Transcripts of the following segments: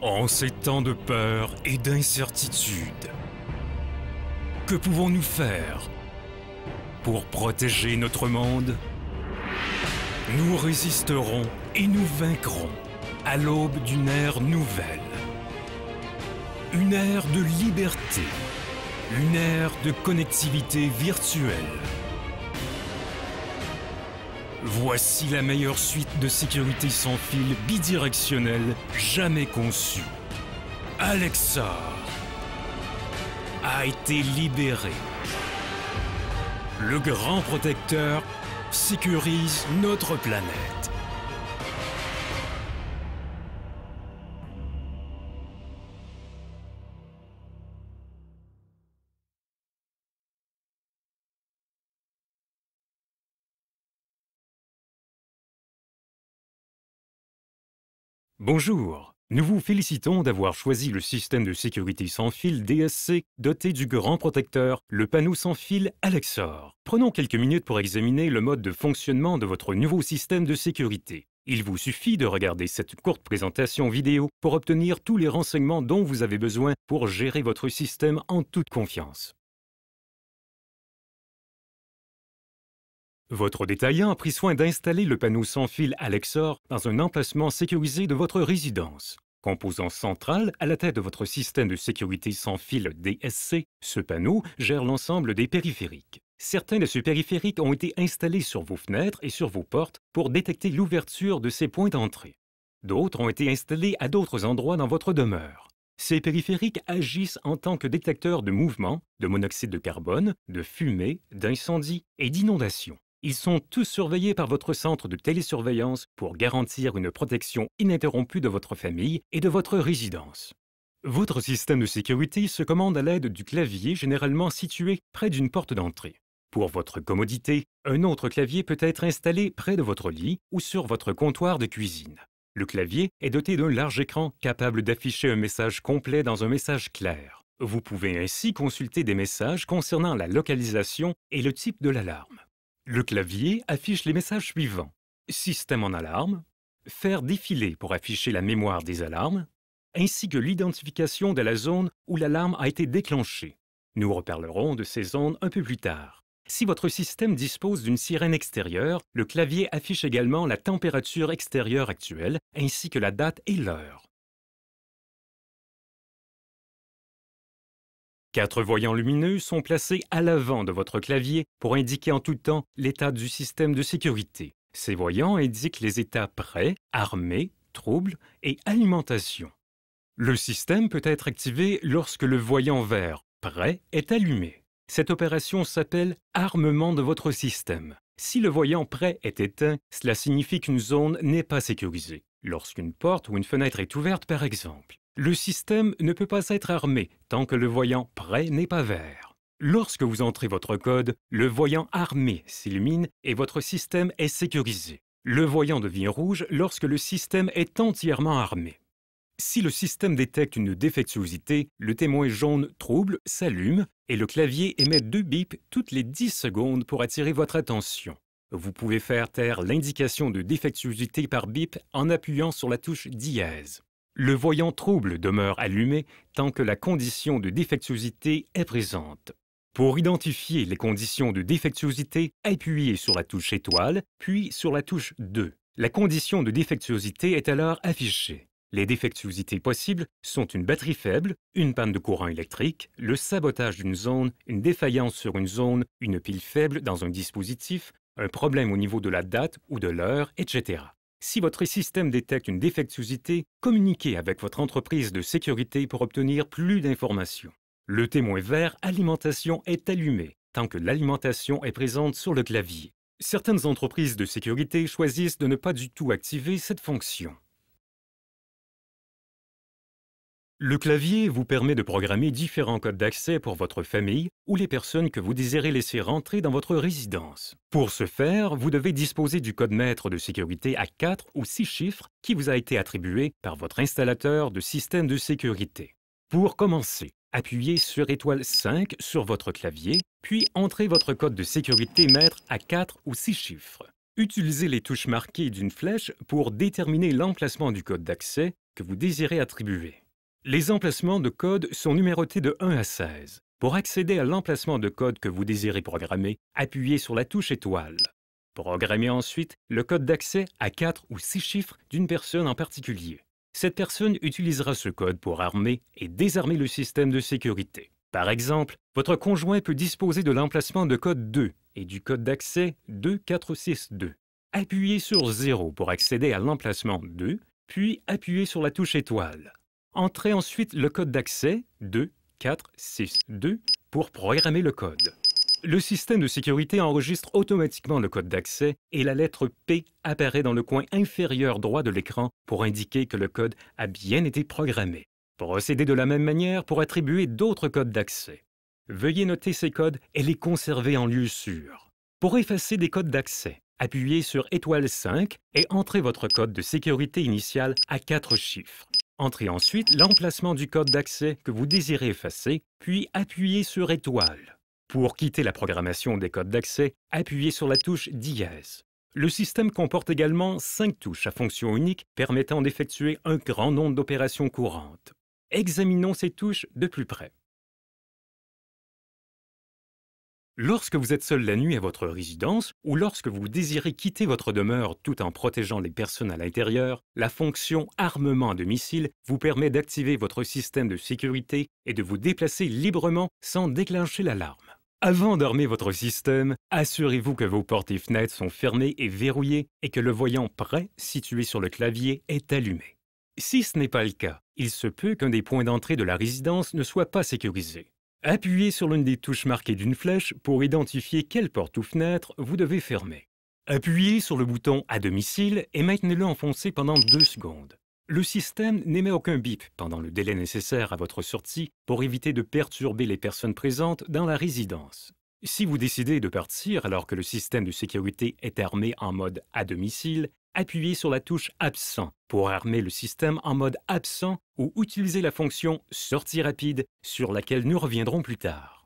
En ces temps de peur et d'incertitude, que pouvons-nous faire pour protéger notre monde? Nous résisterons et nous vaincrons à l'aube d'une ère nouvelle. Une ère de liberté, une ère de connectivité virtuelle. Voici la meilleure suite de sécurité sans fil bidirectionnelle jamais conçue. Alexa a été libéré. Le grand protecteur sécurise notre planète. Bonjour, nous vous félicitons d'avoir choisi le système de sécurité sans fil DSC doté du grand protecteur, le panneau sans fil Alexor. Prenons quelques minutes pour examiner le mode de fonctionnement de votre nouveau système de sécurité. Il vous suffit de regarder cette courte présentation vidéo pour obtenir tous les renseignements dont vous avez besoin pour gérer votre système en toute confiance. Votre détaillant a pris soin d'installer le panneau sans fil Alexor dans un emplacement sécurisé de votre résidence. Composant central à la tête de votre système de sécurité sans fil DSC, ce panneau gère l'ensemble des périphériques. Certains de ces périphériques ont été installés sur vos fenêtres et sur vos portes pour détecter l'ouverture de ces points d'entrée. D'autres ont été installés à d'autres endroits dans votre demeure. Ces périphériques agissent en tant que détecteurs de mouvement, de monoxyde de carbone, de fumée, d'incendie et d'inondation. Ils sont tous surveillés par votre centre de télésurveillance pour garantir une protection ininterrompue de votre famille et de votre résidence. Votre système de sécurité se commande à l'aide du clavier généralement situé près d'une porte d'entrée. Pour votre commodité, un autre clavier peut être installé près de votre lit ou sur votre comptoir de cuisine. Le clavier est doté d'un large écran capable d'afficher un message complet dans un message clair. Vous pouvez ainsi consulter des messages concernant la localisation et le type de l'alarme. Le clavier affiche les messages suivants. Système en alarme, faire défiler pour afficher la mémoire des alarmes, ainsi que l'identification de la zone où l'alarme a été déclenchée. Nous reparlerons de ces zones un peu plus tard. Si votre système dispose d'une sirène extérieure, le clavier affiche également la température extérieure actuelle, ainsi que la date et l'heure. 4 voyants lumineux sont placés à l'avant de votre clavier pour indiquer en tout temps l'état du système de sécurité. Ces voyants indiquent les états prêt, armé, trouble et alimentation. Le système peut être activé lorsque le voyant vert prêt est allumé. Cette opération s'appelle armement de votre système. Si le voyant prêt est éteint, cela signifie qu'une zone n'est pas sécurisée. Lorsqu'une porte ou une fenêtre est ouverte, par exemple. Le système ne peut pas être armé tant que le voyant prêt n'est pas vert. Lorsque vous entrez votre code, le voyant armé s'illumine et votre système est sécurisé. Le voyant devient rouge lorsque le système est entièrement armé. Si le système détecte une défectuosité, le témoin jaune trouble s'allume et le clavier émet 2 bips toutes les 10 secondes pour attirer votre attention. Vous pouvez faire taire l'indication de défectuosité par bip en appuyant sur la touche dièse. Le voyant trouble demeure allumé tant que la condition de défectuosité est présente. Pour identifier les conditions de défectuosité, appuyez sur la touche étoile, puis sur la touche 2. La condition de défectuosité est alors affichée. Les défectuosités possibles sont une batterie faible, une panne de courant électrique, le sabotage d'une zone, une défaillance sur une zone, une pile faible dans un dispositif, un problème au niveau de la date ou de l'heure, etc. Si votre système détecte une défectuosité, communiquez avec votre entreprise de sécurité pour obtenir plus d'informations. Le témoin vert alimentation est allumé tant que l'alimentation est présente sur le clavier. Certaines entreprises de sécurité choisissent de ne pas du tout activer cette fonction. Le clavier vous permet de programmer différents codes d'accès pour votre famille ou les personnes que vous désirez laisser rentrer dans votre résidence. Pour ce faire, vous devez disposer du code maître de sécurité à 4 ou 6 chiffres qui vous a été attribué par votre installateur de système de sécurité. Pour commencer, appuyez sur étoile 5 sur votre clavier, puis entrez votre code de sécurité maître à 4 ou 6 chiffres. Utilisez les touches marquées d'une flèche pour déterminer l'emplacement du code d'accès que vous désirez attribuer. Les emplacements de code sont numérotés de 1 à 16. Pour accéder à l'emplacement de code que vous désirez programmer, appuyez sur la touche étoile. Programmez ensuite le code d'accès à 4 ou 6 chiffres d'une personne en particulier. Cette personne utilisera ce code pour armer et désarmer le système de sécurité. Par exemple, votre conjoint peut disposer de l'emplacement de code 2 et du code d'accès 2462. Appuyez sur 0 pour accéder à l'emplacement 2, puis appuyez sur la touche étoile. Entrez ensuite le code d'accès 2462 pour programmer le code. Le système de sécurité enregistre automatiquement le code d'accès et la lettre P apparaît dans le coin inférieur droit de l'écran pour indiquer que le code a bien été programmé. Procédez de la même manière pour attribuer d'autres codes d'accès. Veuillez noter ces codes et les conserver en lieu sûr. Pour effacer des codes d'accès, appuyez sur étoile 5 et entrez votre code de sécurité initial à 4 chiffres. Entrez ensuite l'emplacement du code d'accès que vous désirez effacer, puis appuyez sur étoile. Pour quitter la programmation des codes d'accès, appuyez sur la touche dièse. Le système comporte également 5 touches à fonction unique permettant d'effectuer un grand nombre d'opérations courantes. Examinons ces touches de plus près. Lorsque vous êtes seul la nuit à votre résidence ou lorsque vous désirez quitter votre demeure tout en protégeant les personnes à l'intérieur, la fonction « Armement à domicile » vous permet d'activer votre système de sécurité et de vous déplacer librement sans déclencher l'alarme. Avant d'armer votre système, assurez-vous que vos portes et fenêtres sont fermées et verrouillées et que le voyant « Prêt » situé sur le clavier est allumé. Si ce n'est pas le cas, il se peut qu'un des points d'entrée de la résidence ne soit pas sécurisé. Appuyez sur l'une des touches marquées d'une flèche pour identifier quelle porte ou fenêtre vous devez fermer. Appuyez sur le bouton « À domicile » et maintenez-le enfoncé pendant 2 secondes. Le système n'émet aucun bip pendant le délai nécessaire à votre sortie pour éviter de perturber les personnes présentes dans la résidence. Si vous décidez de partir alors que le système de sécurité est armé en mode « À domicile », appuyez sur la touche « Absent » pour armer le système en mode absent ou utilisez la fonction « Sortie rapide » sur laquelle nous reviendrons plus tard.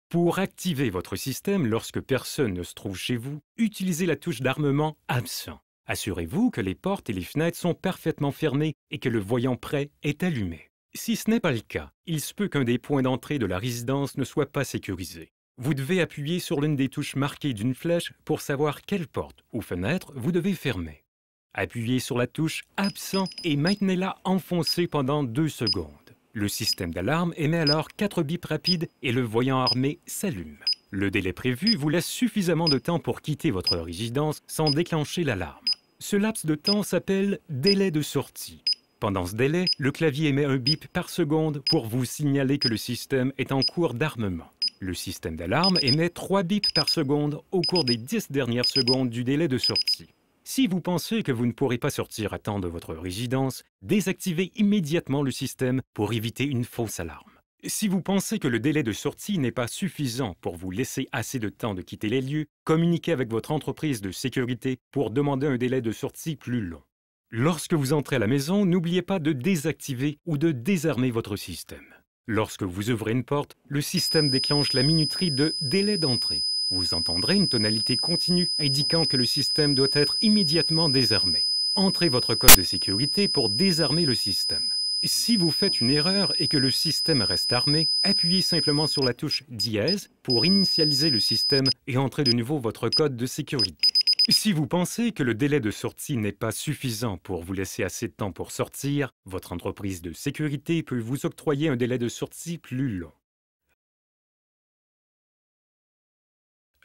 Pour activer votre système lorsque personne ne se trouve chez vous, utilisez la touche d'armement « Absent ». Assurez-vous que les portes et les fenêtres sont parfaitement fermées et que le voyant prêt est allumé. Si ce n'est pas le cas, il se peut qu'un des points d'entrée de la résidence ne soit pas sécurisé. Vous devez appuyer sur l'une des touches marquées d'une flèche pour savoir quelle porte ou fenêtre vous devez fermer. Appuyez sur la touche « Absent » et maintenez-la enfoncée pendant 2 secondes. Le système d'alarme émet alors 4 bips rapides et le voyant armé s'allume. Le délai prévu vous laisse suffisamment de temps pour quitter votre résidence sans déclencher l'alarme. Ce laps de temps s'appelle « délai de sortie ». Pendant ce délai, le clavier émet un bip par seconde pour vous signaler que le système est en cours d'armement. Le système d'alarme émet 3 bips par seconde au cours des 10 dernières secondes du délai de sortie. Si vous pensez que vous ne pourrez pas sortir à temps de votre résidence, désactivez immédiatement le système pour éviter une fausse alarme. Si vous pensez que le délai de sortie n'est pas suffisant pour vous laisser assez de temps de quitter les lieux, communiquez avec votre entreprise de sécurité pour demander un délai de sortie plus long. Lorsque vous entrez à la maison, n'oubliez pas de désactiver ou de désarmer votre système. Lorsque vous ouvrez une porte, le système déclenche la minuterie de « délai d'entrée ». Vous entendrez une tonalité continue indiquant que le système doit être immédiatement désarmé. Entrez votre code de sécurité pour désarmer le système. Si vous faites une erreur et que le système reste armé, appuyez simplement sur la touche dièse pour initialiser le système et entrer de nouveau votre code de sécurité. Si vous pensez que le délai de sortie n'est pas suffisant pour vous laisser assez de temps pour sortir, votre entreprise de sécurité peut vous octroyer un délai de sortie plus long.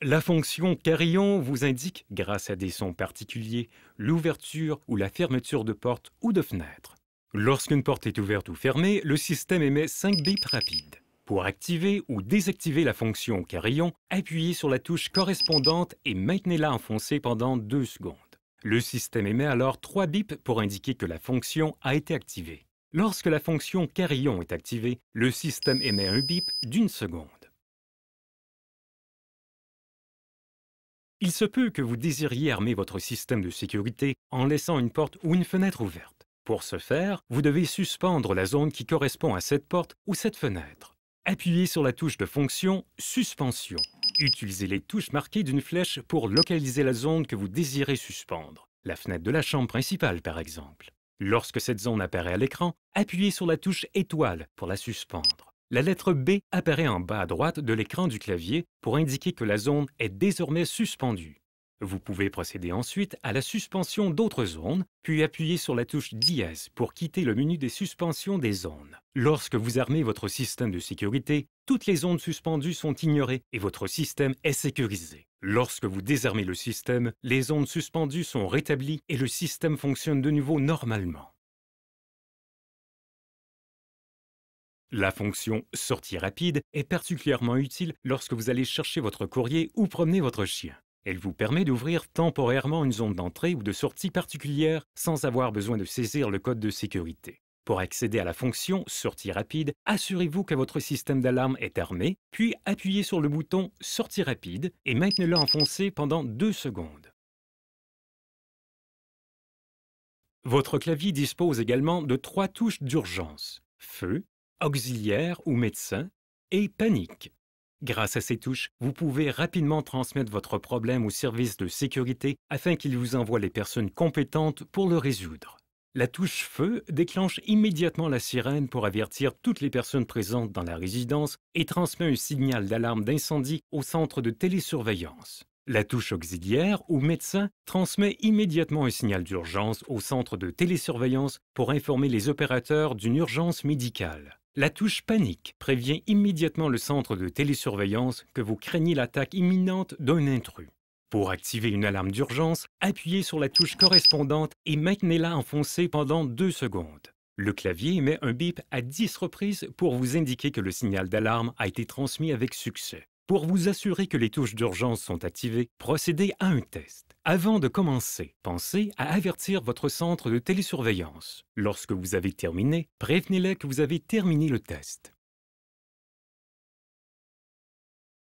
La fonction carillon vous indique, grâce à des sons particuliers, l'ouverture ou la fermeture de portes ou de fenêtres. Lorsqu'une porte est ouverte ou fermée, le système émet 5 bips rapides. Pour activer ou désactiver la fonction carillon, appuyez sur la touche correspondante et maintenez-la enfoncée pendant 2 secondes. Le système émet alors 3 bips pour indiquer que la fonction a été activée. Lorsque la fonction carillon est activée, le système émet un bip d'1 seconde. Il se peut que vous désiriez armer votre système de sécurité en laissant une porte ou une fenêtre ouverte. Pour ce faire, vous devez suspendre la zone qui correspond à cette porte ou cette fenêtre. Appuyez sur la touche de fonction « Suspension ». Utilisez les touches marquées d'une flèche pour localiser la zone que vous désirez suspendre. La fenêtre de la chambre principale, par exemple. Lorsque cette zone apparaît à l'écran, appuyez sur la touche étoile pour la suspendre. La lettre B apparaît en bas à droite de l'écran du clavier pour indiquer que la zone est désormais suspendue. Vous pouvez procéder ensuite à la suspension d'autres zones, puis appuyer sur la touche dièse pour quitter le menu des suspensions des zones. Lorsque vous armez votre système de sécurité, toutes les zones suspendues sont ignorées et votre système est sécurisé. Lorsque vous désarmez le système, les zones suspendues sont rétablies et le système fonctionne de nouveau normalement. La fonction « Sortie rapide » est particulièrement utile lorsque vous allez chercher votre courrier ou promener votre chien. Elle vous permet d'ouvrir temporairement une zone d'entrée ou de sortie particulière sans avoir besoin de saisir le code de sécurité. Pour accéder à la fonction « Sortie rapide », assurez-vous que votre système d'alarme est armé, puis appuyez sur le bouton « Sortie rapide » et maintenez-le enfoncé pendant 2 secondes. Votre clavier dispose également de 3 touches d'urgence « Feu »,« Auxiliaire » ou « Médecin » et « Panique ». Grâce à ces touches, vous pouvez rapidement transmettre votre problème au service de sécurité afin qu'il vous envoie les personnes compétentes pour le résoudre. La touche Feu déclenche immédiatement la sirène pour avertir toutes les personnes présentes dans la résidence et transmet un signal d'alarme d'incendie au centre de télésurveillance. La touche Auxiliaire ou Médecin transmet immédiatement un signal d'urgence au centre de télésurveillance pour informer les opérateurs d'une urgence médicale. La touche Panique prévient immédiatement le centre de télésurveillance que vous craignez l'attaque imminente d'un intrus. Pour activer une alarme d'urgence, appuyez sur la touche correspondante et maintenez-la enfoncée pendant 2 secondes. Le clavier émet un bip à 10 reprises pour vous indiquer que le signal d'alarme a été transmis avec succès. Pour vous assurer que les touches d'urgence sont activées, procédez à un test. Avant de commencer, pensez à avertir votre centre de télésurveillance. Lorsque vous avez terminé, prévenez-les que vous avez terminé le test.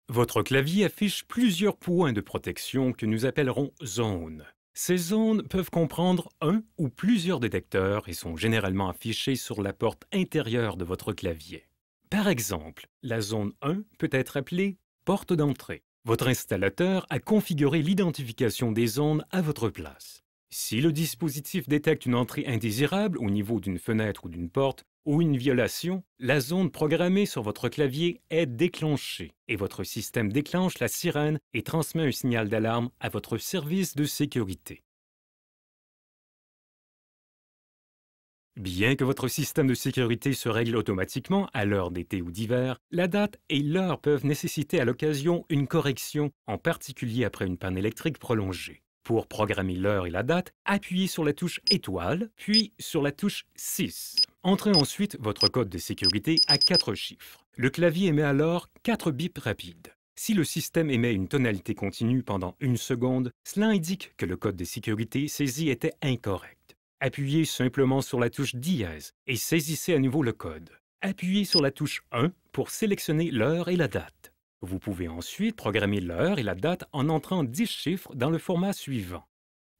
Votre clavier affiche plusieurs points de protection que nous appellerons zones. Ces zones peuvent comprendre un ou plusieurs détecteurs et sont généralement affichés sur la porte intérieure de votre clavier. Par exemple, la zone 1 peut être appelée porte d'entrée. Votre installateur a configuré l'identification des zones à votre place. Si le dispositif détecte une entrée indésirable au niveau d'une fenêtre ou d'une porte, ou une violation, la zone programmée sur votre clavier est déclenchée et votre système déclenche la sirène et transmet un signal d'alarme à votre service de sécurité. Bien que votre système de sécurité se règle automatiquement à l'heure d'été ou d'hiver, la date et l'heure peuvent nécessiter à l'occasion une correction, en particulier après une panne électrique prolongée. Pour programmer l'heure et la date, appuyez sur la touche étoile, puis sur la touche 6. Entrez ensuite votre code de sécurité à 4 chiffres. Le clavier émet alors 4 bips rapides. Si le système émet une tonalité continue pendant 1 seconde, cela indique que le code de sécurité saisi était incorrect. Appuyez simplement sur la touche dièse et saisissez à nouveau le code. Appuyez sur la touche 1 pour sélectionner l'heure et la date. Vous pouvez ensuite programmer l'heure et la date en entrant 10 chiffres dans le format suivant: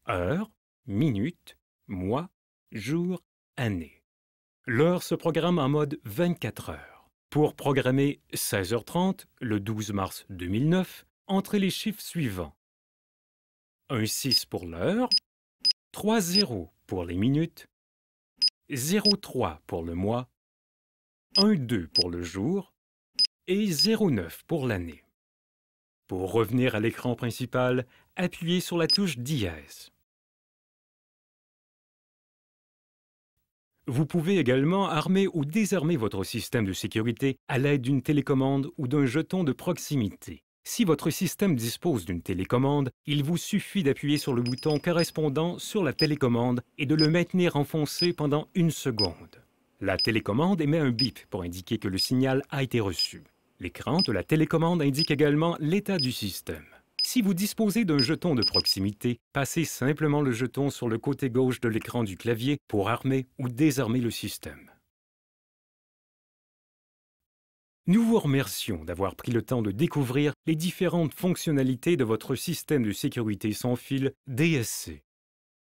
heure, minute, mois, jour, année. L'heure se programme en mode 24 heures. Pour programmer 16h30, le 12 mars 2009, entrez les chiffres suivants: 1,6 pour l'heure, 3,0 pour les minutes, 0,3 pour le mois, 1,2 pour le jour et 0,9 pour l'année. Pour revenir à l'écran principal, appuyez sur la touche dièse. Vous pouvez également armer ou désarmer votre système de sécurité à l'aide d'une télécommande ou d'un jeton de proximité. Si votre système dispose d'une télécommande, il vous suffit d'appuyer sur le bouton correspondant sur la télécommande et de le maintenir enfoncé pendant 1 seconde. La télécommande émet un bip pour indiquer que le signal a été reçu. L'écran de la télécommande indique également l'état du système. Si vous disposez d'un jeton de proximité, passez simplement le jeton sur le côté gauche de l'écran du clavier pour armer ou désarmer le système. Nous vous remercions d'avoir pris le temps de découvrir les différentes fonctionnalités de votre système de sécurité sans fil DSC.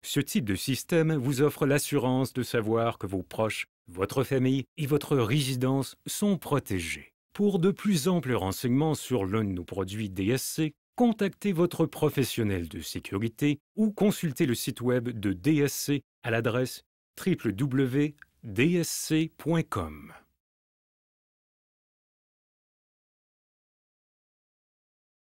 Ce type de système vous offre l'assurance de savoir que vos proches, votre famille et votre résidence sont protégés. Pour de plus amples renseignements sur l'un de nos produits DSC, contactez votre professionnel de sécurité ou consultez le site web de DSC à l'adresse www.dsc.com.